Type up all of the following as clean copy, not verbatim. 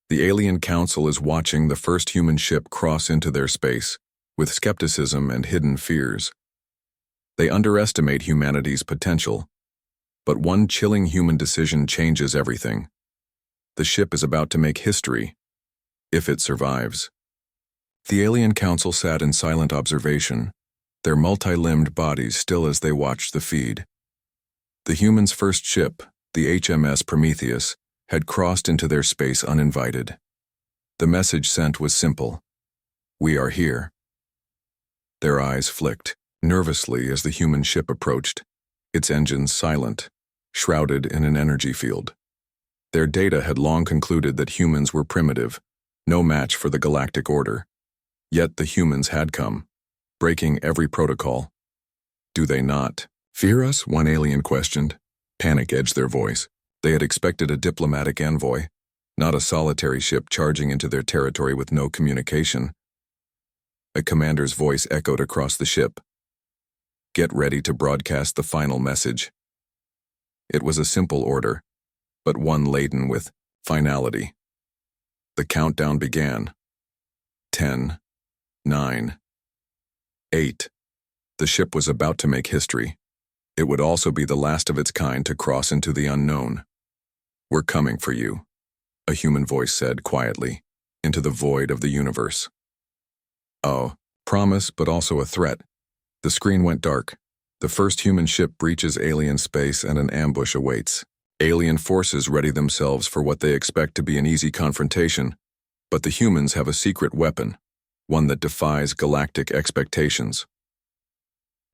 The alien council is watching the first human ship cross into their space, with skepticism and hidden fears. They underestimate humanity's potential, but one chilling human decision changes everything. The ship is about to make history, if it survives. The alien council sat in silent observation, their multi-limbed bodies still as they watched the feed. The humans' first ship, the HMS Prometheus, had crossed into their space uninvited. The message sent was simple: "We are here." Their eyes flicked nervously as the human ship approached, its engines silent, shrouded in an energy field. Their data had long concluded that humans were primitive, no match for the galactic order. Yet the humans had come, breaking every protocol. "Do they not fear us?" one alien questioned. Panic edged their voice. They had expected a diplomatic envoy, not a solitary ship charging into their territory with no communication. A commander's voice echoed across the ship. "Get ready to broadcast the final message." It was a simple order, but one laden with finality. The countdown began. 10, 9, 8. The ship was about to make history. It would also be the last of its kind to cross into the unknown. "We're coming for you," a human voice said quietly, into the void of the universe. Oh, promise, but also a threat. The screen went dark. The first human ship breaches alien space and an ambush awaits. Alien forces ready themselves for what they expect to be an easy confrontation, but the humans have a secret weapon, one that defies galactic expectations.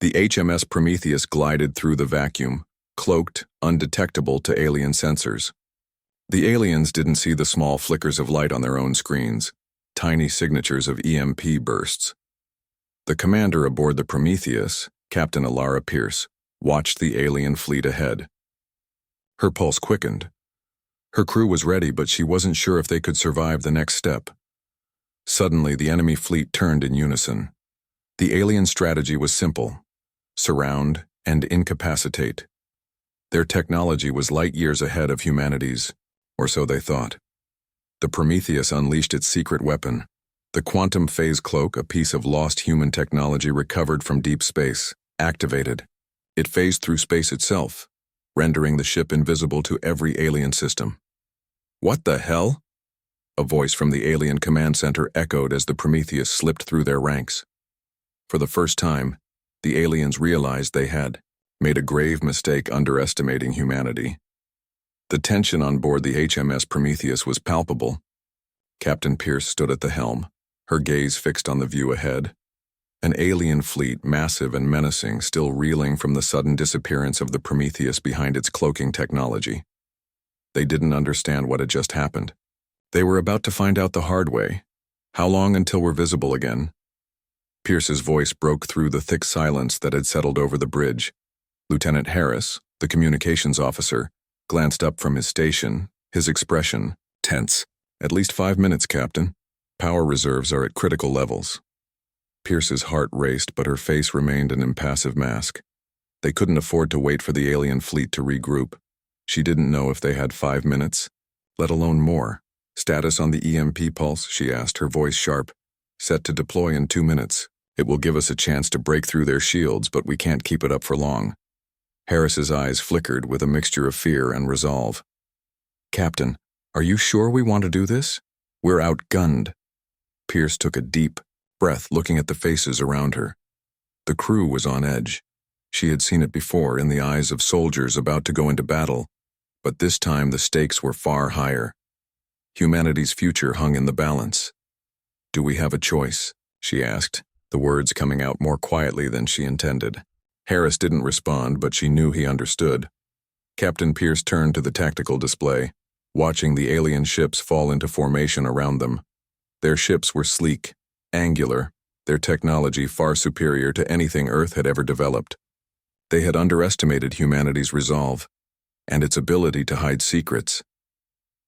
The HMS Prometheus glided through the vacuum, cloaked, undetectable to alien sensors. The aliens didn't see the small flickers of light on their own screens, tiny signatures of EMP bursts. The commander aboard the Prometheus, Captain Alara Pierce, watched the alien fleet ahead. Her pulse quickened. Her crew was ready, but she wasn't sure if they could survive the next step. Suddenly, the enemy fleet turned in unison. The alien strategy was simple: surround and incapacitate. Their technology was light years ahead of humanity's, or so they thought. The Prometheus unleashed its secret weapon, the quantum phase cloak, a piece of lost human technology recovered from deep space, activated. It phased through space itself, rendering the ship invisible to every alien system. "What the hell?" A voice from the alien command center echoed as the Prometheus slipped through their ranks. For the first time, the aliens realized they had made a grave mistake underestimating humanity. The tension on board the HMS Prometheus was palpable. Captain Pierce stood at the helm, her gaze fixed on the view ahead. An alien fleet, massive and menacing, still reeling from the sudden disappearance of the Prometheus behind its cloaking technology. They didn't understand what had just happened. They were about to find out the hard way. How long until we're visible again? Pierce's voice broke through the thick silence that had settled over the bridge. Lieutenant Harris, the communications officer, glanced up from his station, his expression tense. "At least 5 minutes, Captain. Power reserves are at critical levels." Pierce's heart raced, but her face remained an impassive mask. They couldn't afford to wait for the alien fleet to regroup. She didn't know if they had 5 minutes, let alone more. "Status on the EMP pulse?" she asked, her voice sharp. "Set to deploy in 2 minutes. It will give us a chance to break through their shields, but we can't keep it up for long." Harris's eyes flickered with a mixture of fear and resolve. "Captain, are you sure we want to do this? We're outgunned." Pierce took a deep breath, looking at the faces around her. The crew was on edge. She had seen it before in the eyes of soldiers about to go into battle, but this time the stakes were far higher. Humanity's future hung in the balance. "Do we have a choice?" she asked, the words coming out more quietly than she intended. Harris didn't respond, but she knew he understood. Captain Pierce turned to the tactical display, watching the alien ships fall into formation around them. Their ships were sleek, angular, their technology far superior to anything Earth had ever developed. They had underestimated humanity's resolve and its ability to hide secrets.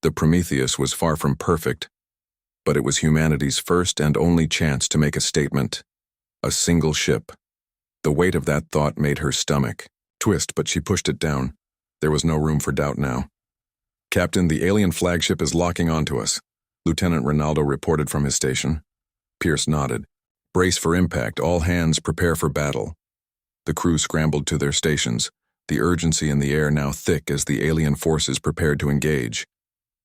The Prometheus was far from perfect, but it was humanity's first and only chance to make a statement. A single ship. The weight of that thought made her stomach twist, but she pushed it down. There was no room for doubt now. "Captain, the alien flagship is locking onto us. Lieutenant Ronaldo reported from his station. Pierce nodded. Brace for impact, all hands prepare for battle. The crew scrambled to their stations, the urgency in the air now thick as the alien forces prepared to engage.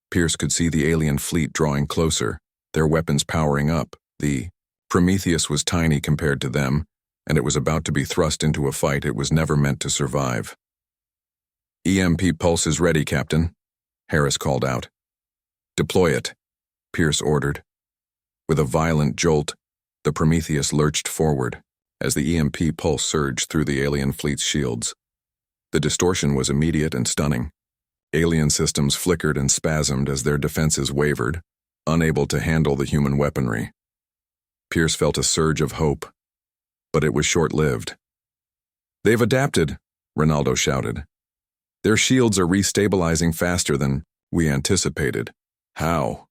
Pierce could see the alien fleet drawing closer, their weapons powering up. The Prometheus was tiny compared to them, and it was about to be thrust into a fight it was never meant to survive. "EMP pulse is ready, Captain," Harris called out. "Deploy it," Pierce ordered. With a violent jolt, the Prometheus lurched forward as the EMP pulse surged through the alien fleet's shields. The distortion was immediate and stunning. Alien systems flickered and spasmed as their defenses wavered, unable to handle the human weaponry. Pierce felt a surge of hope, but it was short-lived. "They've adapted," Ronaldo shouted. "Their shields are restabilizing faster than we anticipated." "How?"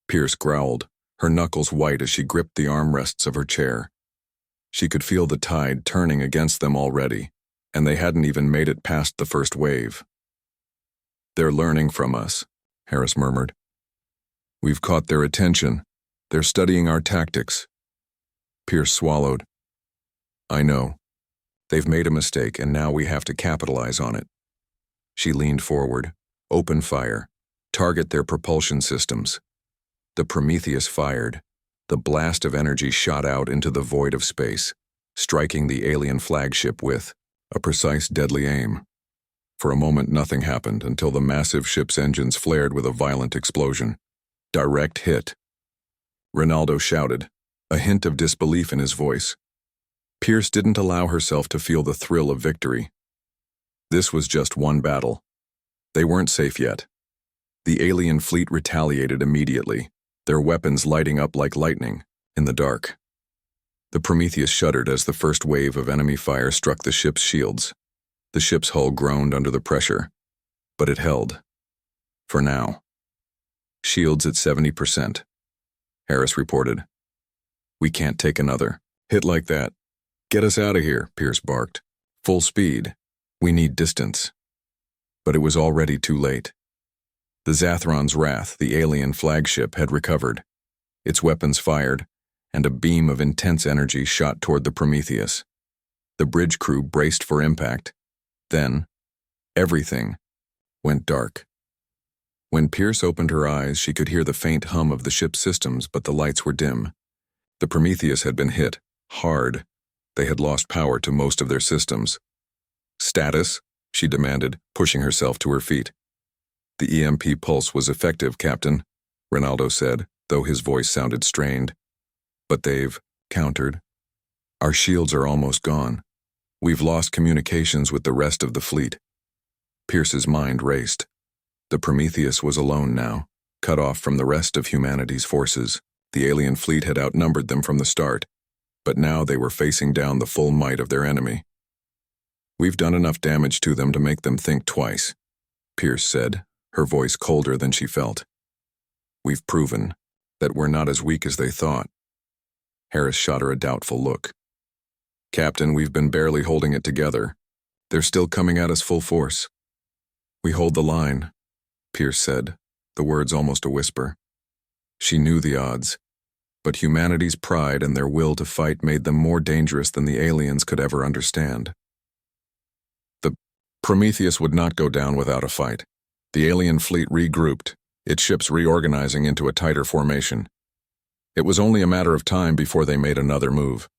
Pierce growled, her knuckles white as she gripped the armrests of her chair. She could feel the tide turning against them already, and they hadn't even made it past the first wave. "They're learning from us," Harris murmured. "We've caught their attention. They're studying our tactics." Pierce swallowed. "I know. They've made a mistake, and now we have to capitalize on it." She leaned forward. "Open fire. Target their propulsion systems." The Prometheus fired. The blast of energy shot out into the void of space, striking the alien flagship with a precise, deadly aim. For a moment nothing happened until the massive ship's engines flared with a violent explosion. "Direct hit," Ronaldo shouted, a hint of disbelief in his voice. Pierce didn't allow herself to feel the thrill of victory. This was just one battle. They weren't safe yet. The alien fleet retaliated immediately, their weapons lighting up like lightning in the dark. The Prometheus shuddered as the first wave of enemy fire struck the ship's shields. The ship's hull groaned under the pressure, but it held. For now. "Shields at 70%, Harris reported. "We can't take another hit like that. Get us out of here," Pierce barked. "Full speed. We need distance." But it was already too late. The Zathron's Wrath, the alien flagship, had recovered. Its weapons fired, and a beam of intense energy shot toward the Prometheus. The bridge crew braced for impact. Then, everything went dark. When Pierce opened her eyes, she could hear the faint hum of the ship's systems, but the lights were dim. The Prometheus had been hit hard. They had lost power to most of their systems. "Status?" she demanded, pushing herself to her feet. "The EMP pulse was effective, Captain," Ronaldo said, though his voice sounded strained. "But they've countered. Our shields are almost gone. We've lost communications with the rest of the fleet." Pierce's mind raced. The Prometheus was alone now, cut off from the rest of humanity's forces. The alien fleet had outnumbered them from the start, but now they were facing down the full might of their enemy. "We've done enough damage to them to make them think twice," Pierce said, her voice colder than she felt. "We've proven that we're not as weak as they thought." Harris shot her a doubtful look. "Captain, we've been barely holding it together. They're still coming at us full force." "We hold the line," Pierce said, the words almost a whisper. She knew the odds, but humanity's pride and their will to fight made them more dangerous than the aliens could ever understand. The Prometheus would not go down without a fight. The alien fleet regrouped, its ships reorganizing into a tighter formation. It was only a matter of time before they made another move.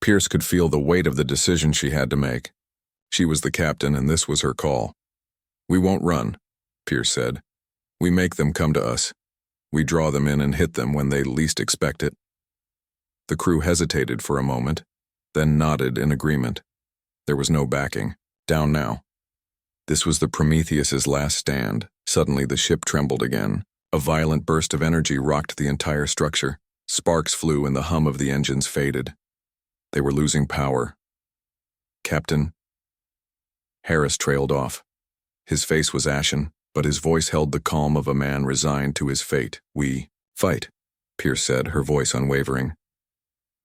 Pierce could feel the weight of the decision she had to make. She was the captain, and this was her call. "We won't run," Pierce said. "We make them come to us. We draw them in and hit them when they least expect it." The crew hesitated for a moment, then nodded in agreement. There was no backing. Down now. This was the Prometheus's last stand. Suddenly the ship trembled again. A violent burst of energy rocked the entire structure. Sparks flew and the hum of the engines faded. They were losing power. "Captain." Harris trailed off. His face was ashen, but his voice held the calm of a man resigned to his fate. "We fight," Pierce said, her voice unwavering.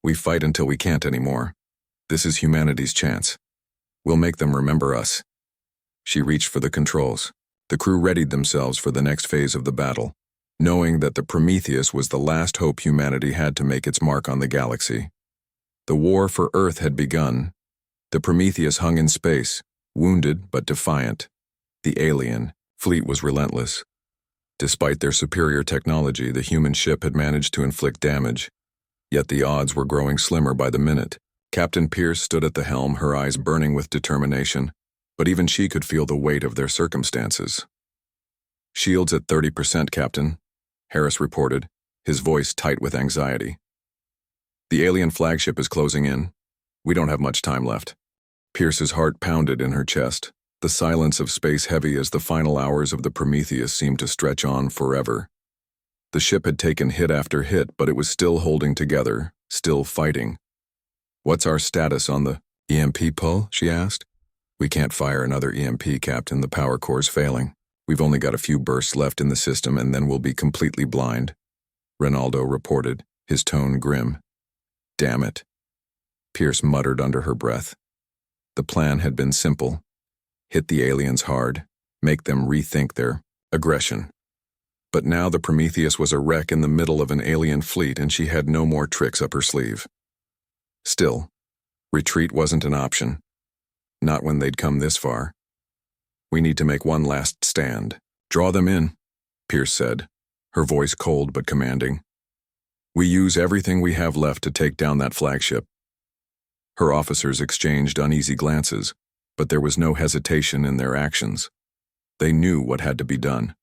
"We fight until we can't anymore. This is humanity's chance. We'll make them remember us." She reached for the controls. The crew readied themselves for the next phase of the battle. knowing that the Prometheus was the last hope humanity had to make its mark on the galaxy. The war for Earth had begun. The Prometheus hung in space, wounded but defiant. The alien fleet was relentless. Despite their superior technology, the human ship had managed to inflict damage. Yet the odds were growing slimmer by the minute. Captain Pierce stood at the helm, her eyes burning with determination, but even she could feel the weight of their circumstances. "Shields at 30%, Captain," Harris reported, his voice tight with anxiety. "The alien flagship is closing in. We don't have much time left." Pierce's heart pounded in her chest, the silence of space heavy as the final hours of the Prometheus seemed to stretch on forever. The ship had taken hit after hit, but it was still holding together, still fighting. "What's our status on the EMP pull?" she asked. "We can't fire another EMP, Captain. The power core's failing. We've only got a few bursts left in the system and then we'll be completely blind," Ronaldo reported, his tone grim. "Damn it," Pierce muttered under her breath. The plan had been simple. Hit the aliens hard, make them rethink their aggression. But now the Prometheus was a wreck in the middle of an alien fleet and she had no more tricks up her sleeve. Still, retreat wasn't an option. Not when they'd come this far. "We need to make one last stand. Draw them in," Pierce said, her voice cold but commanding. "We use everything we have left to take down that flagship." Her officers exchanged uneasy glances, but there was no hesitation in their actions. They knew what had to be done.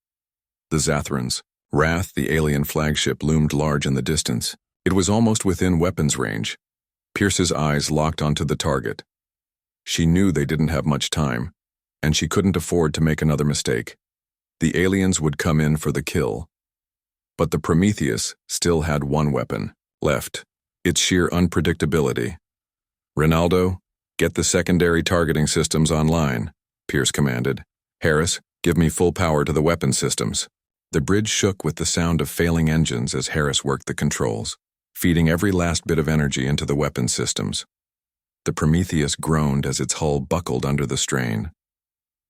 The Zathrans, Wrath, the alien flagship, loomed large in the distance. It was almost within weapons range. Pierce's eyes locked onto the target. She knew they didn't have much time, and she couldn't afford to make another mistake. The aliens would come in for the kill. But the Prometheus still had one weapon left, its sheer unpredictability. "Ronaldo, get the secondary targeting systems online," Pierce commanded. "Harris, give me full power to the weapon systems." The bridge shook with the sound of failing engines as Harris worked the controls, feeding every last bit of energy into the weapon systems. The Prometheus groaned as its hull buckled under the strain.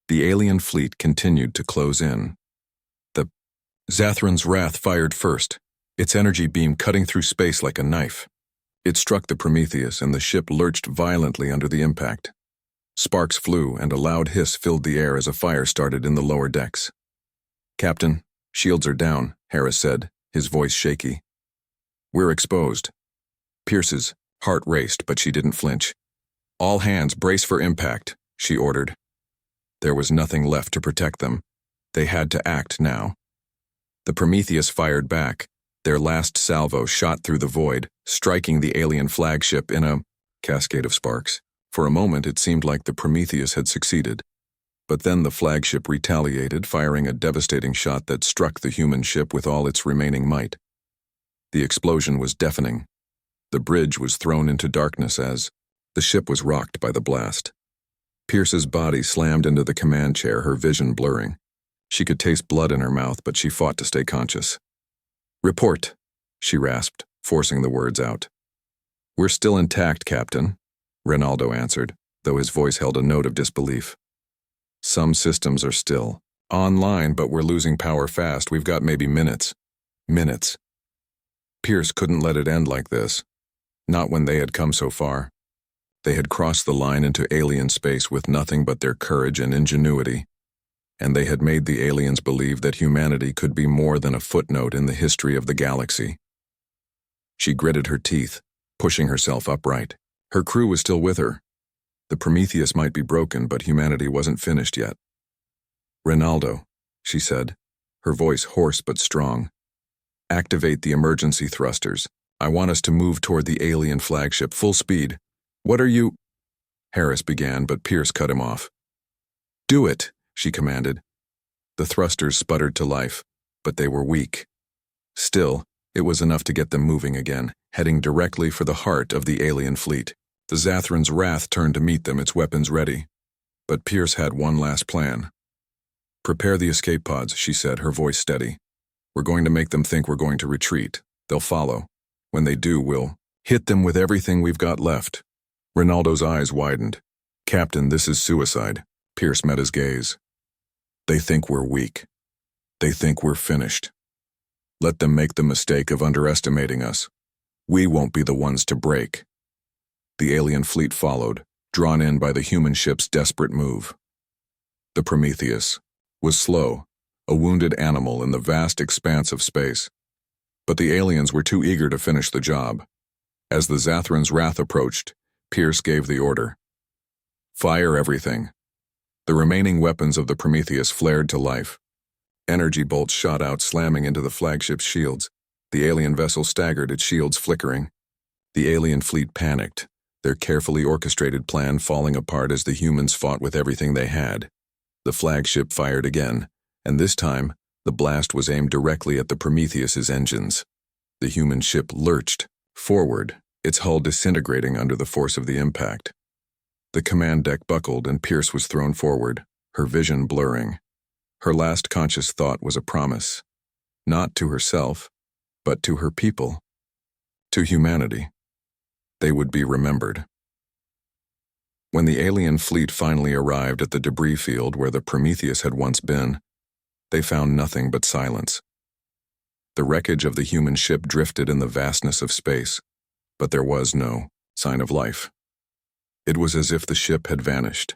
The alien fleet continued to close in. The Zathran's Wrath fired first, its energy beam cutting through space like a knife. It struck the Prometheus and the ship lurched violently under the impact. Sparks flew and a loud hiss filled the air as a fire started in the lower decks. "Captain, shields are down," Harris said, his voice shaky. "We're exposed." Pierce's heart raced, but she didn't flinch. "All hands brace for impact," she ordered. There was nothing left to protect them. They had to act now. The Prometheus fired back. Their last salvo shot through the void, striking the alien flagship in a cascade of sparks. For a moment it seemed like the Prometheus had succeeded. But then the flagship retaliated, firing a devastating shot that struck the human ship with all its remaining might. The explosion was deafening. The bridge was thrown into darkness as the ship was rocked by the blast. Pierce's body slammed into the command chair, her vision blurring. She could taste blood in her mouth, but she fought to stay conscious. "Report," she rasped, forcing the words out. "We're still intact, Captain," Ronaldo answered, though his voice held a note of disbelief. "Some systems are still online, but we're losing power fast. We've got maybe minutes." Minutes. Pierce couldn't let it end like this. Not when they had come so far. They had crossed the line into alien space with nothing but their courage and ingenuity. And they had made the aliens believe that humanity could be more than a footnote in the history of the galaxy. She gritted her teeth, pushing herself upright. Her crew was still with her. The Prometheus might be broken, but humanity wasn't finished yet. "Ronaldo," she said, her voice hoarse but strong. "Activate the emergency thrusters. I want us to move toward the alien flagship, full speed." "What are you—" Harris began, but Pierce cut him off. "Do it," she commanded. The thrusters sputtered to life, but they were weak. Still, it was enough to get them moving again, heading directly for the heart of the alien fleet. The Zathran's Wrath turned to meet them, its weapons ready. But Pierce had one last plan. "Prepare the escape pods," she said, her voice steady. "We're going to make them think we're going to retreat. They'll follow. When they do, we'll hit them with everything we've got left." Ronaldo's eyes widened. "Captain, this is suicide." Pierce met his gaze. "They think we're weak. They think we're finished." Let them make the mistake of underestimating us. We won't be the ones to break. The alien fleet followed, drawn in by the human ship's desperate move. The Prometheus was slow, a wounded animal in the vast expanse of space. But the aliens were too eager to finish the job. As the Zathran's wrath approached, Pierce gave the order. Fire everything. The remaining weapons of the Prometheus flared to life. Energy bolts shot out, slamming into the flagship's shields. The alien vessel staggered, its shields flickering. The alien fleet panicked, their carefully orchestrated plan falling apart as the humans fought with everything they had. The flagship fired again, and this time, the blast was aimed directly at the Prometheus's engines. The human ship lurched forward, its hull disintegrating under the force of the impact. The command deck buckled and Pierce was thrown forward, her vision blurring. Her last conscious thought was a promise, not to herself, but to her people, to humanity. They would be remembered. When the alien fleet finally arrived at the debris field where the Prometheus had once been, they found nothing but silence. The wreckage of the human ship drifted in the vastness of space, but there was no sign of life. It was as if the ship had vanished.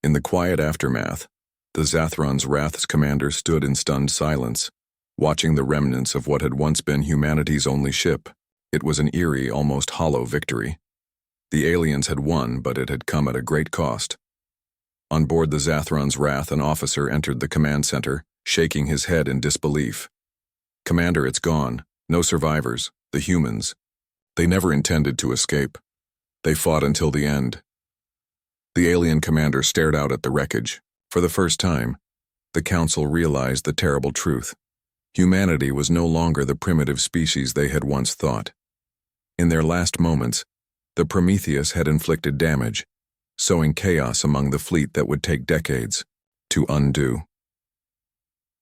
In the quiet aftermath, the Zathran's Wrath's commander stood in stunned silence, watching the remnants of what had once been humanity's only ship. It was an eerie, almost hollow victory. The aliens had won, but it had come at a great cost. On board the Zathran's Wrath, an officer entered the command center, shaking his head in disbelief. "Commander, it's gone. No survivors. The humans. They never intended to escape. They fought until the end." The alien commander stared out at the wreckage. For the first time, the council realized the terrible truth. Humanity was no longer the primitive species they had once thought. In their last moments, the Prometheus had inflicted damage, sowing chaos among the fleet that would take decades to undo.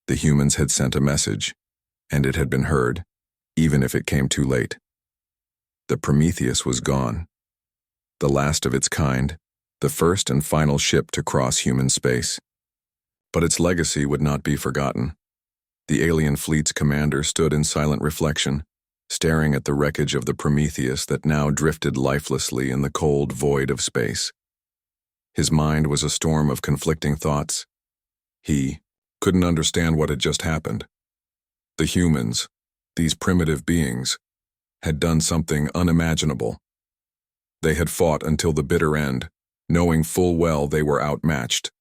The humans had sent a message, and it had been heard, even if it came too late. The Prometheus was gone. The last of its kind, the first and final ship to cross human space. But its legacy would not be forgotten. The alien fleet's commander stood in silent reflection, staring at the wreckage of the Prometheus that now drifted lifelessly in the cold void of space. His mind was a storm of conflicting thoughts. He couldn't understand what had just happened. The humans, these primitive beings, had done something unimaginable. They had fought until the bitter end, knowing full well they were outmatched,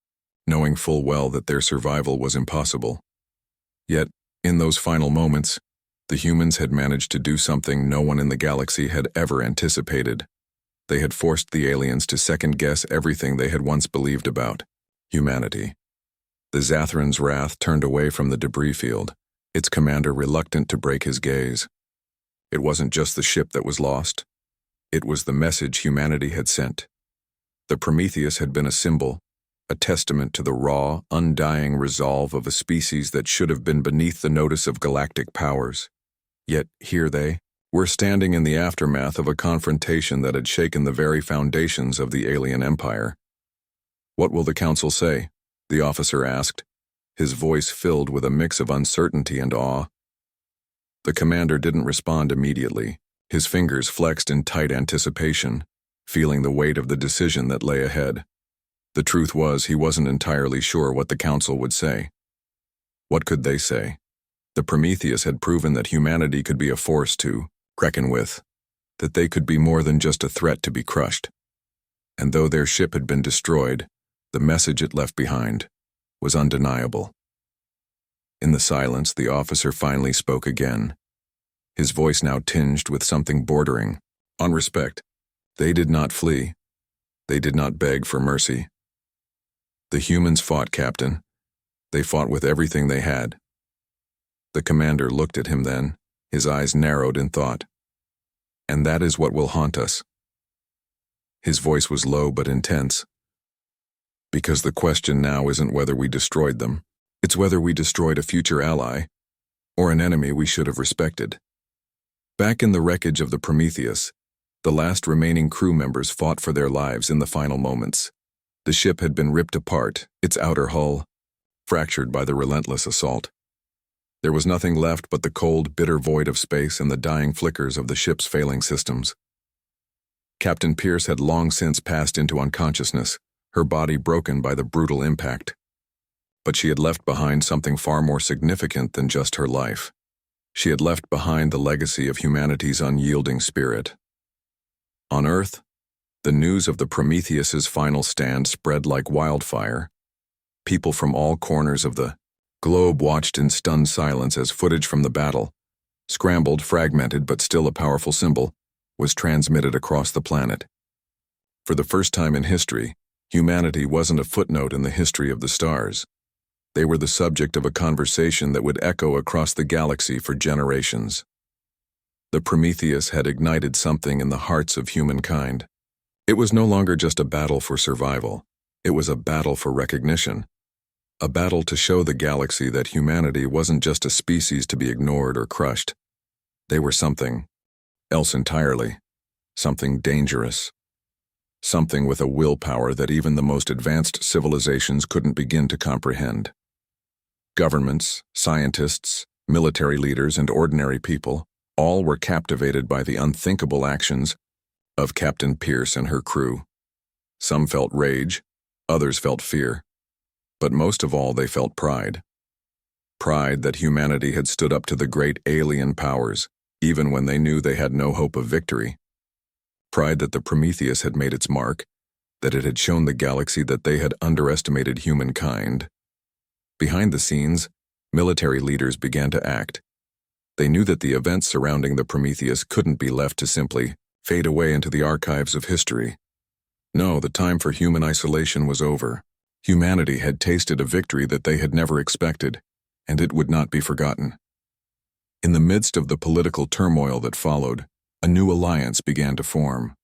knowing full well that their survival was impossible. Yet, in those final moments, the humans had managed to do something no one in the galaxy had ever anticipated. They had forced the aliens to second-guess everything they had once believed about humanity. The Zathran's Wrath turned away from the debris field, its commander reluctant to break his gaze. It wasn't just the ship that was lost. It was the message humanity had sent. The Prometheus had been a symbol, a testament to the raw, undying resolve of a species that should have been beneath the notice of galactic powers. Yet here they were standing in the aftermath of a confrontation that had shaken the very foundations of the alien empire. "What will the council say?" the officer asked, his voice filled with a mix of uncertainty and awe. The commander didn't respond immediately, his fingers flexed in tight anticipation, feeling the weight of the decision that lay ahead. The truth was, he wasn't entirely sure what the council would say. What could they say? The Prometheus had proven that humanity could be a force to reckon with, that they could be more than just a threat to be crushed. And though their ship had been destroyed, the message it left behind was undeniable. In the silence, the officer finally spoke again, his voice now tinged with something bordering on respect. "They did not flee. They did not beg for mercy. The humans fought, Captain. They fought with everything they had." The commander looked at him then, his eyes narrowed in thought. "And that is what will haunt us." His voice was low but intense. "Because the question now isn't whether we destroyed them. It's whether we destroyed a future ally, or an enemy we should have respected." Back in the wreckage of the Prometheus, the last remaining crew members fought for their lives in the final moments. The ship had been ripped apart, its outer hull fractured by the relentless assault. There was nothing left but the cold, bitter void of space and the dying flickers of the ship's failing systems. Captain Pierce had long since passed into unconsciousness, her body broken by the brutal impact. But she had left behind something far more significant than just her life. She had left behind the legacy of humanity's unyielding spirit. On Earth, the news of the Prometheus's final stand spread like wildfire. People from all corners of the globe watched in stunned silence as footage from the battle, scrambled, fragmented but still a powerful symbol, was transmitted across the planet. For the first time in history, humanity wasn't a footnote in the history of the stars. They were the subject of a conversation that would echo across the galaxy for generations. The Prometheus had ignited something in the hearts of humankind. It was no longer just a battle for survival. It was a battle for recognition. A battle to show the galaxy that humanity wasn't just a species to be ignored or crushed. They were something else entirely. Something dangerous. Something with a willpower that even the most advanced civilizations couldn't begin to comprehend. Governments, scientists, military leaders, and ordinary people all were captivated by the unthinkable actions of Captain Pierce and her crew. Some felt rage, others felt fear, but most of all they felt pride. Pride that humanity had stood up to the great alien powers, even when they knew they had no hope of victory. Pride that the Prometheus had made its mark, that it had shown the galaxy that they had underestimated humankind. Behind the scenes, military leaders began to act. They knew that the events surrounding the Prometheus couldn't be left to simply fade away into the archives of history. No, the time for human isolation was over. Humanity had tasted a victory that they had never expected, and it would not be forgotten. In the midst of the political turmoil that followed, a new alliance began to form.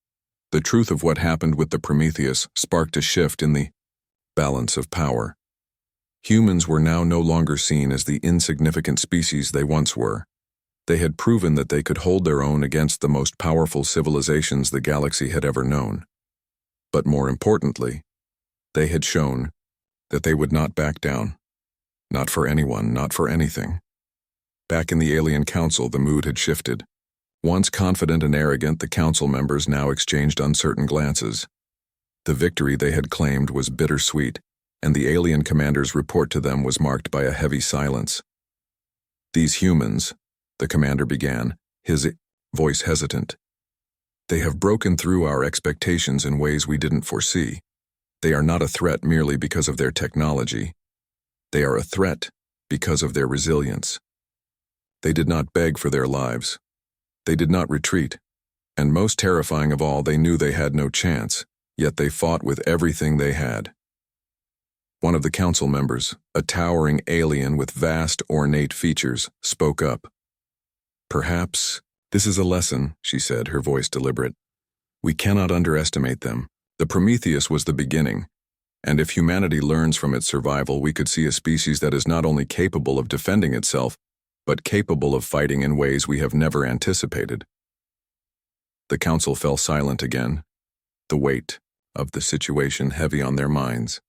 The truth of what happened with the Prometheus sparked a shift in the balance of power. Humans were now no longer seen as the insignificant species they once were. They had proven that they could hold their own against the most powerful civilizations the galaxy had ever known. But more importantly, they had shown that they would not back down. Not for anyone, not for anything. Back in the Alien Council, the mood had shifted. Once confident and arrogant, the council members now exchanged uncertain glances. The victory they had claimed was bittersweet, and the alien commander's report to them was marked by a heavy silence. These humans, the commander began, his voice hesitant. They have broken through our expectations in ways we didn't foresee. They are not a threat merely because of their technology. They are a threat because of their resilience. They did not beg for their lives. They did not retreat. And most terrifying of all, they knew they had no chance, yet they fought with everything they had. One of the council members, a towering alien with vast, ornate features, spoke up. "Perhaps this is a lesson," she said, her voice deliberate. "We cannot underestimate them. The Prometheus was the beginning, and if humanity learns from its survival, we could see a species that is not only capable of defending itself, but capable of fighting in ways we have never anticipated." The council fell silent again, the weight of the situation heavy on their minds.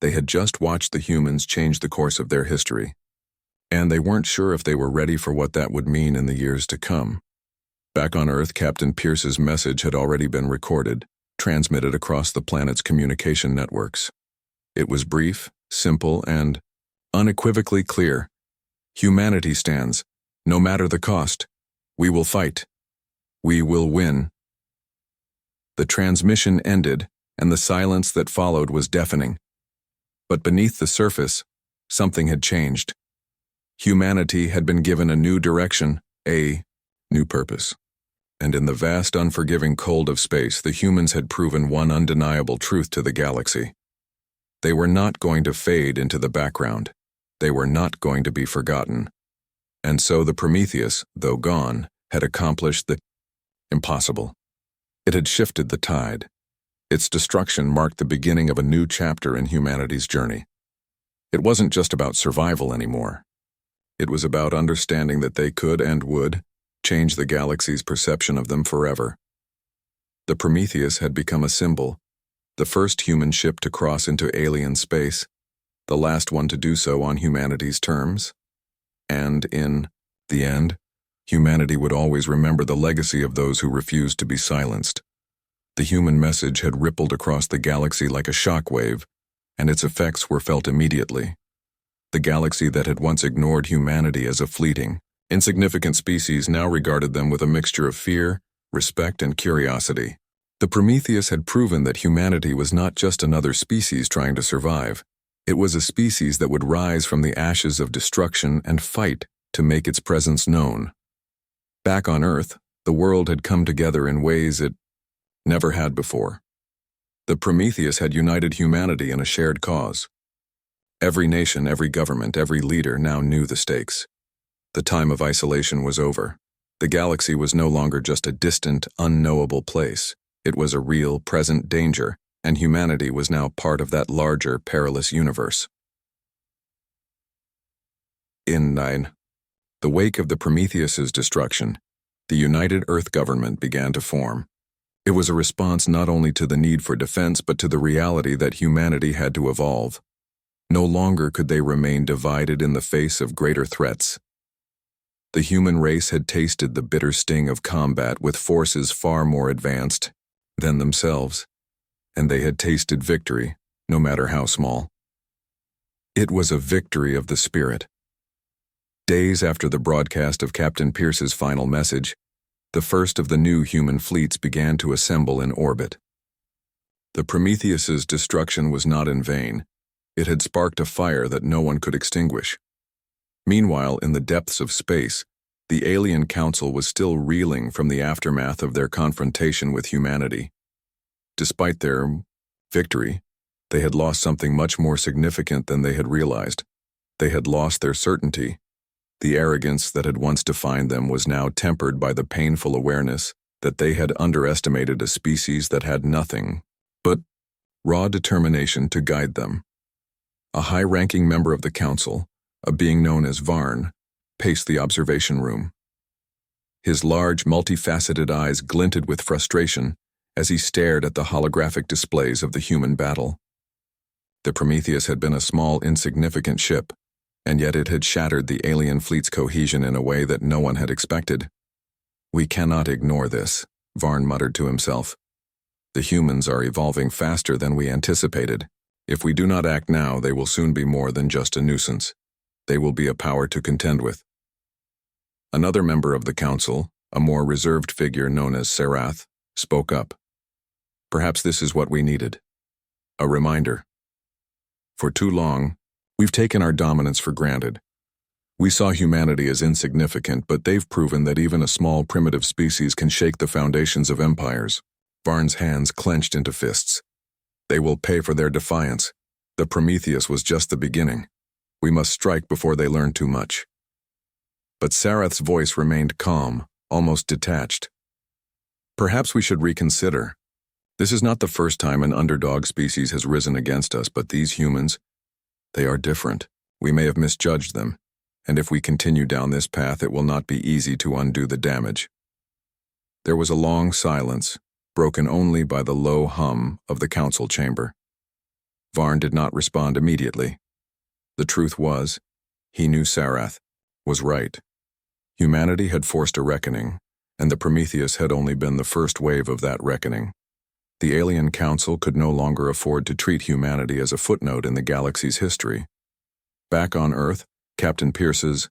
They had just watched the humans change the course of their history, and they weren't sure if they were ready for what that would mean in the years to come. Back on Earth, Captain Pierce's message had already been recorded, transmitted across the planet's communication networks. It was brief, simple, and unequivocally clear. "Humanity stands, no matter the cost. We will fight. We will win." The transmission ended, and the silence that followed was deafening. But beneath the surface, something had changed. Humanity had been given a new direction, a new purpose. And in the vast, unforgiving cold of space, the humans had proven one undeniable truth to the galaxy. They were not going to fade into the background. They were not going to be forgotten. And so the Prometheus, though gone, had accomplished the impossible. It had shifted the tide. Its destruction marked the beginning of a new chapter in humanity's journey. It wasn't just about survival anymore. It was about understanding that they could and would change the galaxy's perception of them forever. The Prometheus had become a symbol, the first human ship to cross into alien space, the last one to do so on humanity's terms. And in the end, humanity would always remember the legacy of those who refused to be silenced. The human message had rippled across the galaxy like a shockwave, and its effects were felt immediately. The galaxy that had once ignored humanity as a fleeting, insignificant species now regarded them with a mixture of fear, respect, and curiosity. The Prometheus had proven that humanity was not just another species trying to survive. It was a species that would rise from the ashes of destruction and fight to make its presence known. Back on Earth, the world had come together in ways it never had before. The Prometheus had united humanity in a shared cause. Every nation, every government, every leader now knew the stakes. The time of isolation was over. The galaxy was no longer just a distant, unknowable place. It was a real, present danger, and humanity was now part of that larger, perilous universe. In the wake of the Prometheus's destruction, the United Earth government began to form. It was a response not only to the need for defense but to the reality that humanity had to evolve. No longer could they remain divided in the face of greater threats. The human race had tasted the bitter sting of combat with forces far more advanced than themselves, and they had tasted victory, no matter how small. It was a victory of the spirit. Days after the broadcast of Captain Pierce's final message, the first of the new human fleets began to assemble in orbit. The Prometheus's destruction was not in vain. It had sparked a fire that no one could extinguish. Meanwhile, in the depths of space, the alien council was still reeling from the aftermath of their confrontation with humanity. Despite their victory, they had lost something much more significant than they had realized. They had lost their certainty. The arrogance that had once defined them was now tempered by the painful awareness that they had underestimated a species that had nothing but raw determination to guide them. A high-ranking member of the council, a being known as Varn, paced the observation room. His large, multifaceted eyes glinted with frustration as he stared at the holographic displays of the human battle. The Prometheus had been a small, insignificant ship, and yet it had shattered the alien fleet's cohesion in a way that no one had expected. "We cannot ignore this," Varn muttered to himself. "The humans are evolving faster than we anticipated. If we do not act now, they will soon be more than just a nuisance. They will be a power to contend with." Another member of the council, a more reserved figure known as Sarath, spoke up. "Perhaps this is what we needed. A reminder. For too long, we've taken our dominance for granted. We saw humanity as insignificant, but they've proven that even a small primitive species can shake the foundations of empires." Varn's hands clenched into fists. "They will pay for their defiance. The Prometheus was just the beginning. We must strike before they learn too much." But Sarath's voice remained calm, almost detached. "Perhaps we should reconsider. This is not the first time an underdog species has risen against us, but these humans, they are different. We may have misjudged them, and if we continue down this path, it will not be easy to undo the damage." There was a long silence, broken only by the low hum of the council chamber. Varn did not respond immediately. The truth was, he knew Sarath was right. Humanity had forced a reckoning, and the Prometheus had only been the first wave of that reckoning. The alien council could no longer afford to treat humanity as a footnote in the galaxy's history. Back on Earth, Captain Pierce's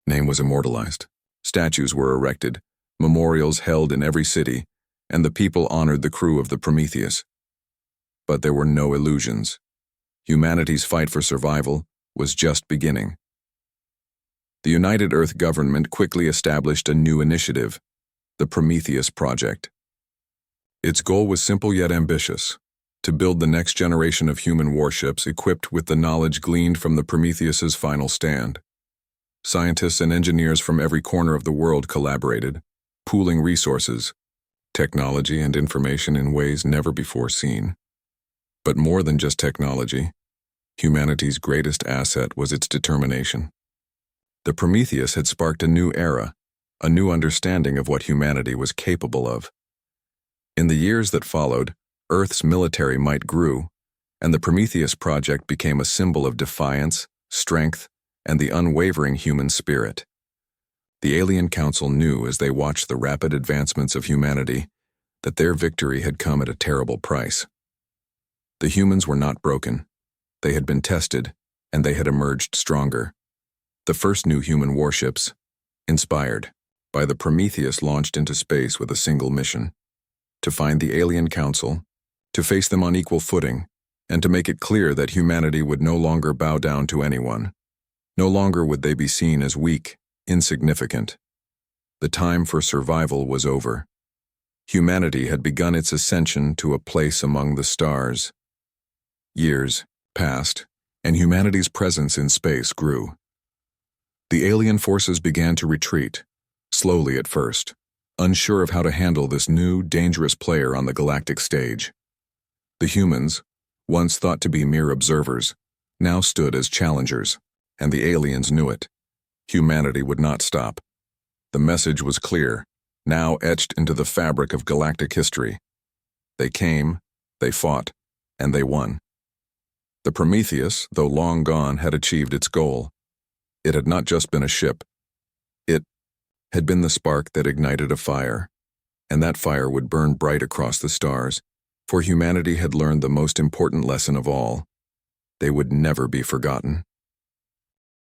name was immortalized. Statues were erected, memorials held in every city, and the people honored the crew of the Prometheus. But there were no illusions. Humanity's fight for survival was just beginning. The United Earth government quickly established a new initiative, the Prometheus Project. Its goal was simple yet ambitious: to build the next generation of human warships equipped with the knowledge gleaned from the Prometheus's final stand. Scientists and engineers from every corner of the world collaborated, pooling resources, technology, and information in ways never before seen. But more than just technology, humanity's greatest asset was its determination. The Prometheus had sparked a new era, a new understanding of what humanity was capable of. In the years that followed, Earth's military might grew, and the Prometheus Project became a symbol of defiance, strength, and the unwavering human spirit. The Alien Council knew as they watched the rapid advancements of humanity that their victory had come at a terrible price. The humans were not broken. They had been tested, and they had emerged stronger. The first new human warships, inspired by the Prometheus, launched into space with a single mission: to find the Alien Council, to face them on equal footing, and to make it clear that humanity would no longer bow down to anyone. No longer would they be seen as weak, insignificant. The time for survival was over. Humanity had begun its ascension to a place among the stars. Years passed, and humanity's presence in space grew. The alien forces began to retreat, slowly at first, unsure of how to handle this new, dangerous player on the galactic stage. The humans, once thought to be mere observers, now stood as challengers, and the aliens knew it. Humanity would not stop. The message was clear, now etched into the fabric of galactic history. They came, they fought, and they won. The Prometheus, though long gone, had achieved its goal. It had not just been a ship. It had been the spark that ignited a fire, and that fire would burn bright across the stars, for humanity had learned the most important lesson of all: they would never be forgotten.